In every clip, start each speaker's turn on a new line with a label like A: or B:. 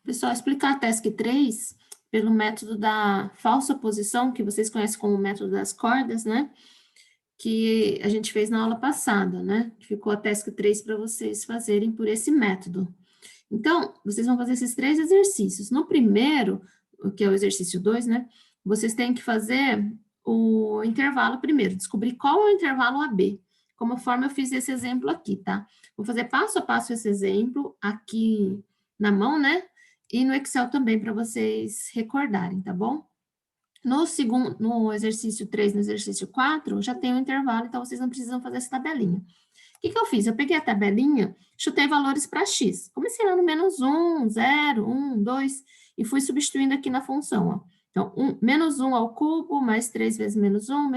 A: Pessoal, explicar a task 3 pelo método da falsa posição, que vocês conhecem como método das cordas, né? Que a gente fez na aula passada, né? Ficou a task 3 para vocês fazerem por esse método. Então, vocês vão fazer esses 3 exercícios. No primeiro, que é o exercício 2, né? Vocês têm que fazer o intervalo primeiro, descobrir qual é o intervalo AB. Como forma, eu fiz esse exemplo aqui, tá? Vou fazer passo a passo esse exemplo aqui na mão, né? E no Excel também, para vocês recordarem, tá bom? No exercício 3, no exercício 4, já tem o intervalo, então vocês não precisam fazer essa tabelinha. O que eu fiz? Eu peguei a tabelinha, chutei valores para x. Comecei lá no menos 1, 0, 1, 2, e fui substituindo aqui na função, ó. Então, menos 1 ao cubo, mais 3 vezes menos 1,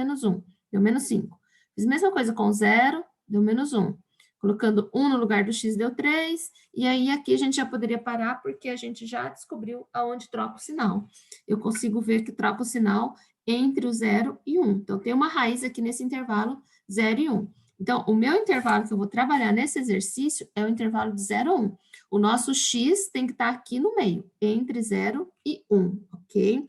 A: deu menos 5. Fiz a mesma coisa com 0, deu menos 1. Colocando 1 no lugar do x deu 3, e aí aqui a gente já poderia parar, porque a gente já descobriu aonde troca o sinal. Eu consigo ver que troca o sinal entre o 0 e 1. Então, tem uma raiz aqui nesse intervalo 0 e 1. Então, o meu intervalo que eu vou trabalhar nesse exercício é o intervalo de 0 a 1. O nosso x tem que estar aqui no meio, entre 0 e 1, ok?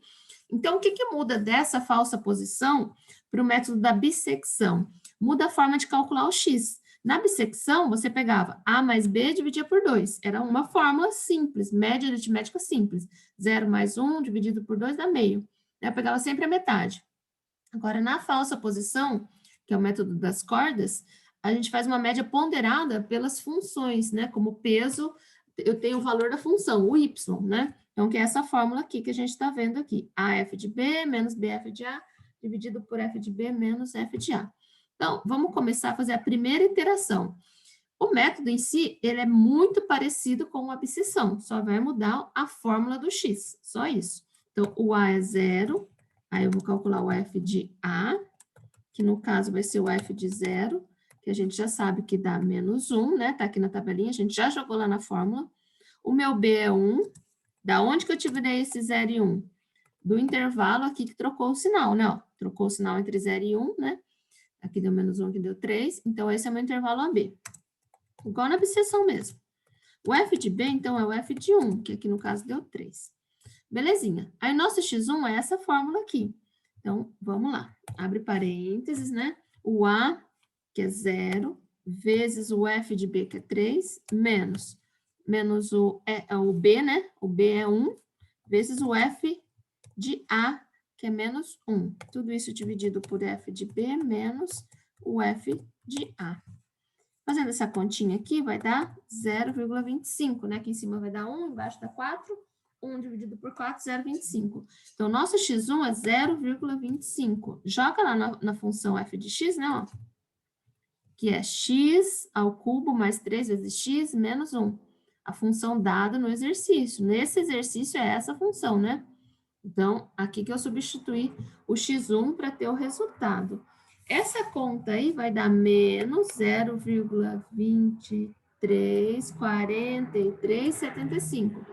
A: Então, o que muda dessa falsa posição para o método da bissecção? Muda a forma de calcular o x. Na bissecção, você pegava a mais b e dividia por 2. Era uma fórmula simples, média aritmética simples. 0 mais 1 dividido por 2 dá meio. Eu pegava sempre a metade. Agora, na falsa posição, que é o método das cordas, a gente faz uma média ponderada pelas funções, né? Como peso, eu tenho o valor da função, o y, né? Então, que é essa fórmula aqui que a gente está vendo aqui. AF de B menos BF de A, dividido por F de B menos F de A. Então, vamos começar a fazer a primeira iteração. O método em si, ele é muito parecido com a abscissão, só vai mudar a fórmula do x, só isso. Então, o A é 0, aí eu vou calcular o F de A, que no caso vai ser o F de 0, que a gente já sabe que dá menos 1, né? Tá aqui na tabelinha, a gente já jogou lá na fórmula. O meu B é 1. Da onde que eu tirei esse 0 e 1? Do intervalo aqui que trocou o sinal, né? Ó, trocou o sinal entre 0 e 1, né? Aqui deu menos 1, aqui deu 3. Então, esse é o meu intervalo AB. Igual na abscissão mesmo. O F de B, então, é o F de 1, que aqui no caso deu 3. Belezinha. Aí, nosso x1 é essa fórmula aqui. Então, vamos lá. Abre parênteses, né? O A, que é 0, vezes o F de B, que é 3, menos o B, né? O B é 1, vezes o F de A, que é menos 1. Tudo isso dividido por F de B menos o F de A. Fazendo essa continha aqui, vai dar 0,25, né? Aqui em cima vai dar 1, embaixo dá 4. 1 dividido por 4, 0,25. Então, nosso x1 é 0,25. Joga lá na função f de x, né? Ó, que é x ao cubo mais 3 vezes x menos 1. A função dada no exercício. Nesse exercício é essa função, né? Então, aqui que eu substituí o x1 para ter o resultado. Essa conta aí vai dar menos 0,234375.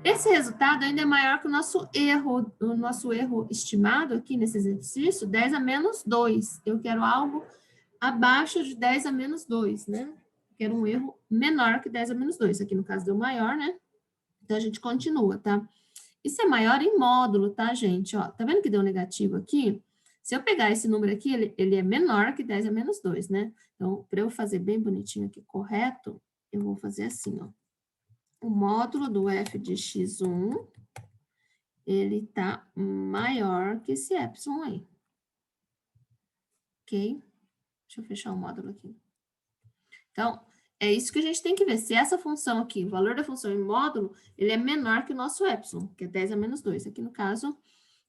A: Esse resultado ainda é maior que o nosso erro estimado aqui nesse exercício, 10 a menos 2. Eu quero algo abaixo de 10 a menos 2, né? Quero um erro menor que 10 a menos 2. Aqui no caso deu maior, né? Então, a gente continua, tá? Isso é maior em módulo, tá, gente? Ó, tá vendo que deu negativo aqui? Se eu pegar esse número aqui, ele é menor que 10 a menos 2, né? Então, para eu fazer bem bonitinho aqui, correto, eu vou fazer assim, ó. O módulo do f de x1, ele tá maior que esse epsilon aí. Ok? Deixa eu fechar o módulo aqui. Então, é isso que a gente tem que ver. Se essa função aqui, o valor da função em módulo, ele é menor que o nosso epsilon, que é 10 a menos 2. Aqui, no caso,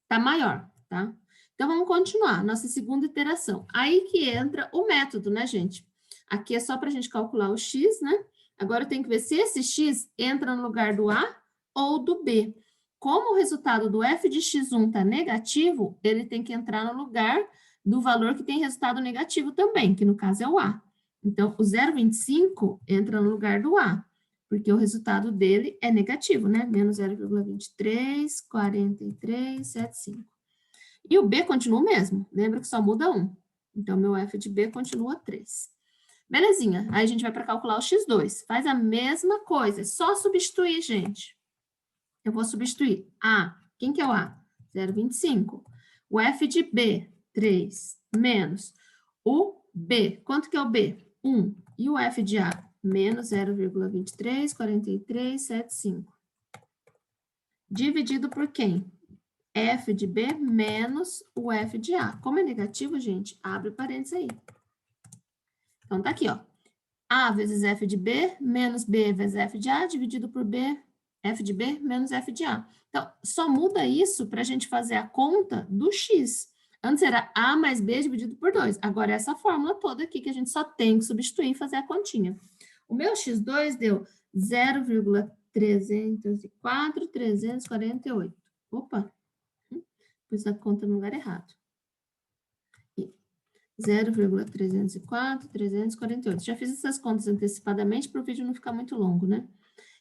A: tá maior, tá? Então, vamos continuar. Nossa segunda iteração. Aí que entra o método, né, gente? Aqui é só para a gente calcular o x, né? Agora, eu tenho que ver se esse x entra no lugar do A ou do B. Como o resultado do f de x1 está negativo, ele tem que entrar no lugar do valor que tem resultado negativo também, que no caso é o A. Então, o 0,25 entra no lugar do A, porque o resultado dele é negativo, né? Menos 0,234375. E o B continua o mesmo, lembra que só muda 1. Então, meu F de B continua 3. Belezinha, aí a gente vai para calcular o x2. Faz a mesma coisa, é só substituir, gente. eu vou substituir A. Quem que é o A? 0,25. O F de B, 3, menos o B. Quanto que é o B? 1. E o F de A? Menos 0,234375. Dividido por quem? F de B menos o F de A. Como é negativo, gente, abre parênteses aí. Então, tá aqui, ó. A vezes F de B menos B vezes F de A, dividido por B, F de B menos F de A. Então, só muda isso para a gente fazer a conta do X. Antes era A mais B dividido por 2. Agora, é essa fórmula toda aqui que a gente só tem que substituir e fazer a continha. O meu X2 deu 0,304348. Opa, pus a conta no lugar errado. 0,304,348. Já fiz essas contas antecipadamente para o vídeo não ficar muito longo, né?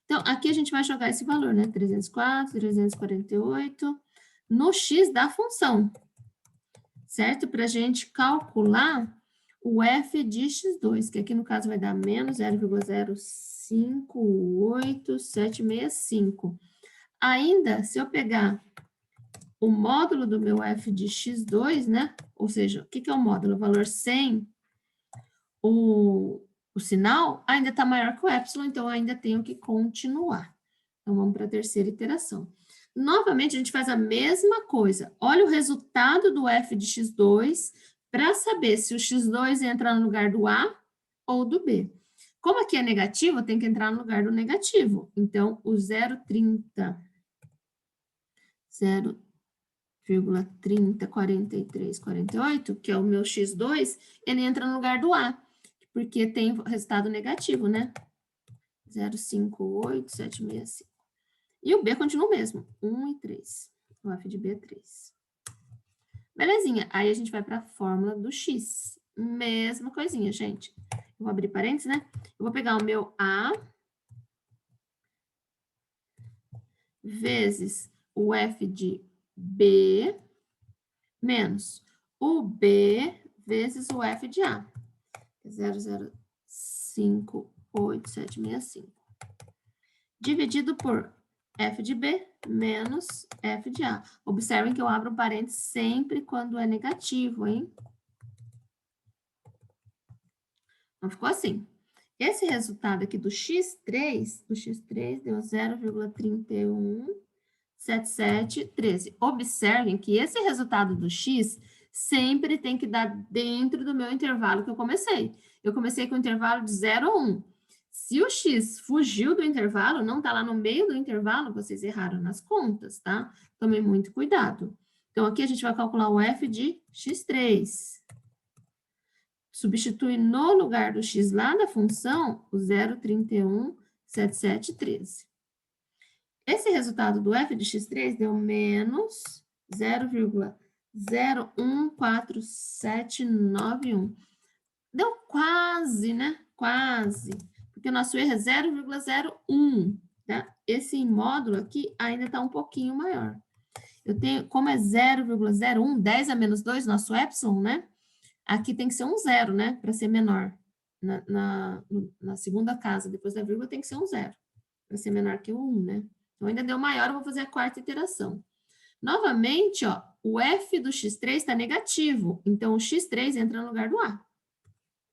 A: Então, aqui a gente vai jogar esse valor, né? 304, 348 no x da função, certo? Para a gente calcular o f de x2, que aqui no caso vai dar menos 0,058765. Ainda, se eu pegar o módulo do meu f de x2, né? Ou seja, o que é o módulo? O valor 100, o sinal ainda está maior que o epsilon, então eu ainda tenho que continuar. Então, vamos para a terceira iteração. Novamente, a gente faz a mesma coisa. Olha o resultado do f de x2 para saber se o x2 entra no lugar do A ou do B. Como aqui é negativo, tem que entrar no lugar do negativo. Então, o 0,304348, que é o meu x2, ele entra no lugar do A, porque tem resultado negativo, né? 0,58765. E o B continua o mesmo, 1 e 3. O F de B é 3. Belezinha, aí a gente vai para a fórmula do X. Mesma coisinha, gente. Eu vou abrir parênteses, né? Eu vou pegar o meu A vezes o F de B menos o B vezes o F de A. 0,058765. Dividido por F de B menos F de A. Observem que eu abro parênteses sempre quando é negativo, hein? Então, ficou assim. Esse resultado aqui do X3, deu 0,317713. Observem que esse resultado do X sempre tem que dar dentro do meu intervalo que eu comecei. Eu comecei com o intervalo de 0 a 1. Se o X fugiu do intervalo, não está lá no meio do intervalo, vocês erraram nas contas, tá? Tomem muito cuidado. Então, aqui a gente vai calcular o F de X3. Substitui no lugar do X lá da função o 0,317713. Esse resultado do F de X3 deu menos 0,014791. Deu quase, né? Quase. Porque o nosso erro é 0,01, tá? Esse módulo aqui ainda está um pouquinho maior. Eu tenho, como é 0,01, 10 a menos 2, nosso epsilon, né? Aqui tem que ser um 0, né? Para ser menor. Na segunda casa, depois da vírgula, tem que ser um 0. Para ser menor que o 1, né? Então, ainda deu maior, eu vou fazer a quarta iteração. Novamente, ó, o F do X3 está negativo. Então, o X3 entra no lugar do A.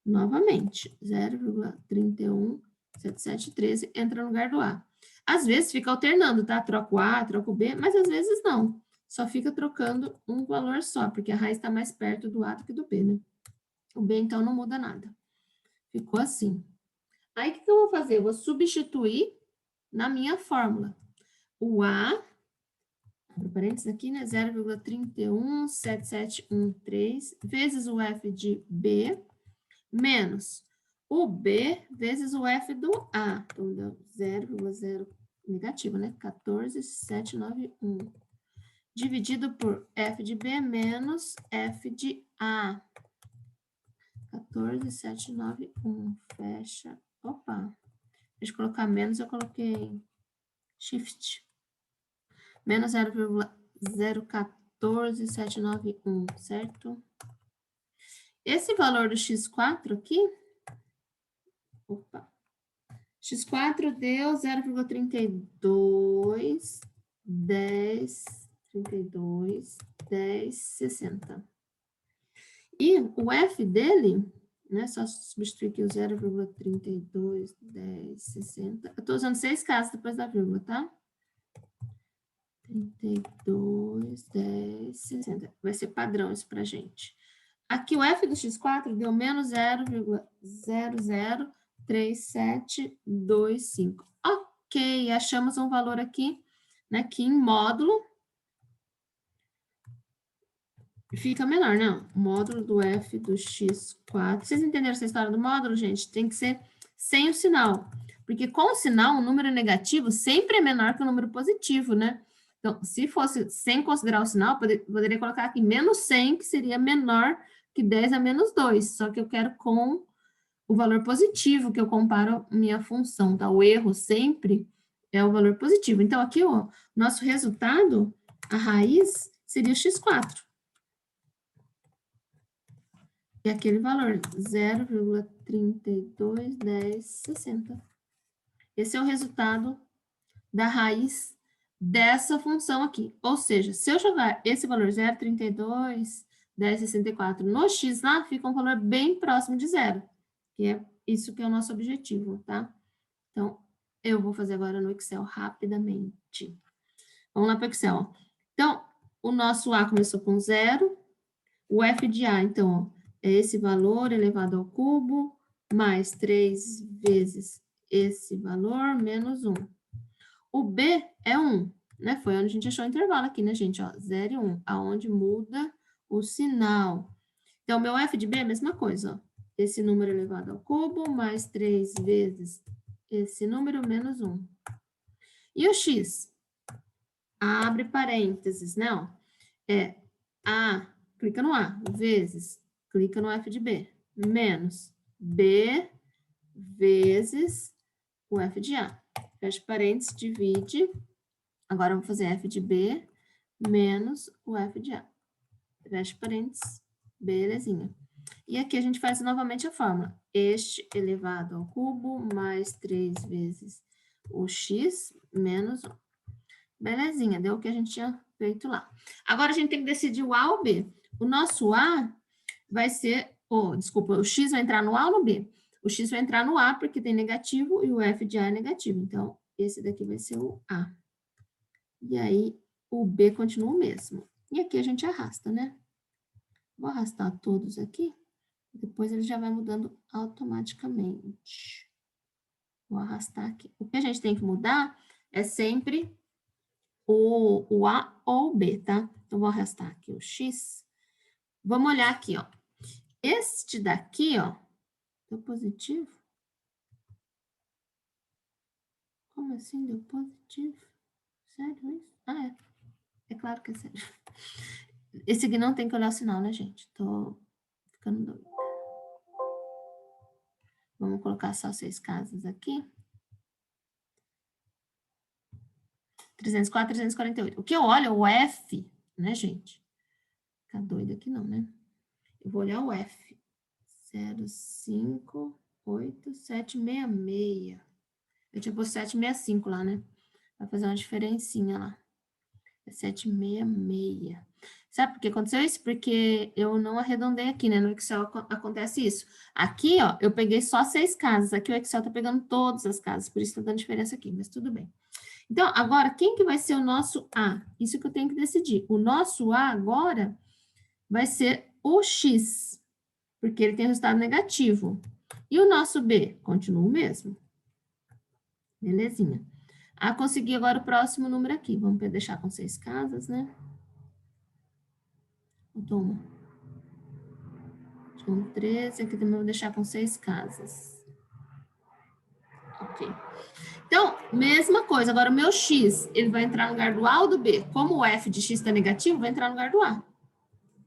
A: Novamente, 0,317713 entra no lugar do A. Às vezes fica alternando, tá? Troca o A, troca o B, mas às vezes não. Só fica trocando um valor só, porque a raiz está mais perto do A do que do B, né? O B, então, não muda nada. Ficou assim. Aí, o que eu vou fazer? Eu vou substituir na minha fórmula. O A, abre parênteses aqui, né? 0,317713 vezes o F de B menos o B vezes o F do A. Então, deu 0,0 negativo, né? 14,791. Dividido por F de B menos F de A. 14,791. Fecha. Opa. Deixa eu colocar menos, eu coloquei shift. Menos 0,014791, certo? Esse valor do X4 aqui, opa, X4 deu 0,32 10, 32, 10, 60. E o F dele, né, só substituir aqui o 0,32, 10, 60. Eu estou usando 6 casas depois da vírgula, tá? 32, 10, 60. Vai ser padrão isso pra gente. Aqui o F do x4 deu menos 0,003725. Ok, achamos um valor aqui, né, que em módulo fica menor, não? O módulo do F do x4. Vocês entenderam essa história do módulo, gente? Tem que ser sem o sinal. Porque com o sinal, um número negativo sempre é menor que o número positivo, né? Então, se fosse sem considerar o sinal, poderia colocar aqui menos 100, que seria menor que 10 a menos 2. Só que eu quero com o valor positivo que eu comparo minha função, tá? O erro sempre é o valor positivo. Então, aqui, ó, nosso resultado, a raiz, seria o x4. E aquele valor, 0,321060. Esse é o resultado da raiz dessa função aqui. Ou seja, se eu jogar esse valor 0,321064 no x lá, fica um valor bem próximo de zero. Que é isso que é o nosso objetivo, tá? Então, eu vou fazer agora no Excel rapidamente. Vamos lá para o Excel. Ó. Então, o nosso A começou com 0. O F de A, então, ó, é esse valor elevado ao cubo, mais 3 vezes esse valor, menos 1. O B é 1, né? Foi onde a gente achou o intervalo aqui, né, gente? Ó, 0 e 1, aonde muda o sinal. Então, meu F de B é a mesma coisa, ó. Esse número elevado ao cubo, mais 3 vezes esse número, menos 1. E o X? Abre parênteses, né? Ó, é A, clica no A, vezes, clica no F de B, menos B vezes o F de A. Fecha parênteses, divide. Agora eu vou fazer F de B menos o F de A. Fecha parênteses, belezinha. E aqui a gente faz novamente a fórmula. Este elevado ao cubo mais 3 vezes o x menos 1. Belezinha, deu o que a gente tinha feito lá. Agora a gente tem que decidir o A ou B. O nosso A vai ser, desculpa, o X vai entrar no A ou no B? O X vai entrar no A porque tem negativo e o F de A é negativo. Então, esse daqui vai ser o A. E aí, o B continua o mesmo. E aqui a gente arrasta, né? Vou arrastar todos aqui. Depois ele já vai mudando automaticamente. Vou arrastar aqui. O que a gente tem que mudar é sempre o A ou o B, tá? Então, vou arrastar aqui o X. Vamos olhar aqui, ó. Este daqui, ó, deu positivo? Como assim deu positivo? Sério isso? Ah, é. É claro que é sério. Esse aqui não tem que olhar o sinal, né, gente? Tô ficando doido. Vamos colocar só 6 casas aqui. 304, 348. O que eu olho é o F, né, gente? Fica doido aqui não, né? Eu vou olhar o F. 058, 766. Eu tinha posto 765 lá, né? Vai fazer uma diferencinha lá. É 766. Sabe por que aconteceu isso? Porque eu não arredondei aqui, né? No Excel acontece isso. Aqui, ó, eu peguei só 6 casas. Aqui o Excel tá pegando todas as casas. Por isso tá dando diferença aqui, mas tudo bem. Então, agora, quem que vai ser o nosso A? Isso que eu tenho que decidir. O nosso A agora vai ser o X, porque ele tem resultado negativo. E o nosso B? Continua o mesmo. Belezinha. Ah, consegui agora o próximo número aqui. Vamos deixar com 6 casas, né? Toma. Com 13, aqui também vou deixar com 6 casas. Ok. Então, mesma coisa. Agora, o meu X, ele vai entrar no lugar do A ou do B? Como o F de X está negativo, vai entrar no lugar do A.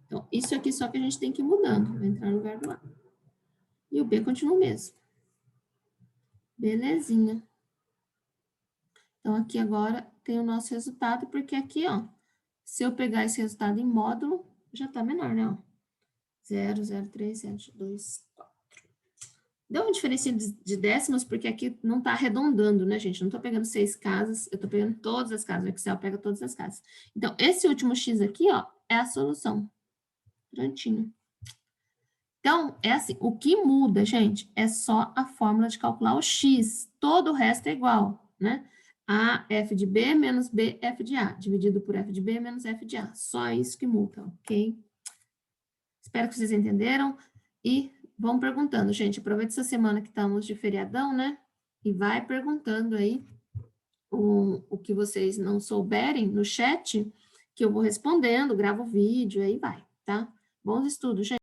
A: Então, isso aqui só que a gente tem que ir mudando. Vai entrar no lugar do A. E o B continua o mesmo. Belezinha. Então, aqui agora tem o nosso resultado, porque aqui, ó, se eu pegar esse resultado em módulo, já tá menor, né, ó. 0,03724. Deu uma diferença de décimos, porque aqui não está arredondando, né, gente? Não estou pegando 6 casas, eu estou pegando todas as casas. O Excel pega todas as casas. Então, esse último x aqui, ó, é a solução. Prontinho. Então, é assim, o que muda, gente, é só a fórmula de calcular o x. Todo o resto é igual, né? A f de b menos b f de a, dividido por f de b menos f de a. Só isso que muda, ok? Espero que vocês entenderam. E vão perguntando, gente. Aproveita essa semana que estamos de feriadão, né? E vai perguntando aí o que vocês não souberem no chat, que eu vou respondendo, gravo o vídeo, aí vai, tá? Bons estudos, gente.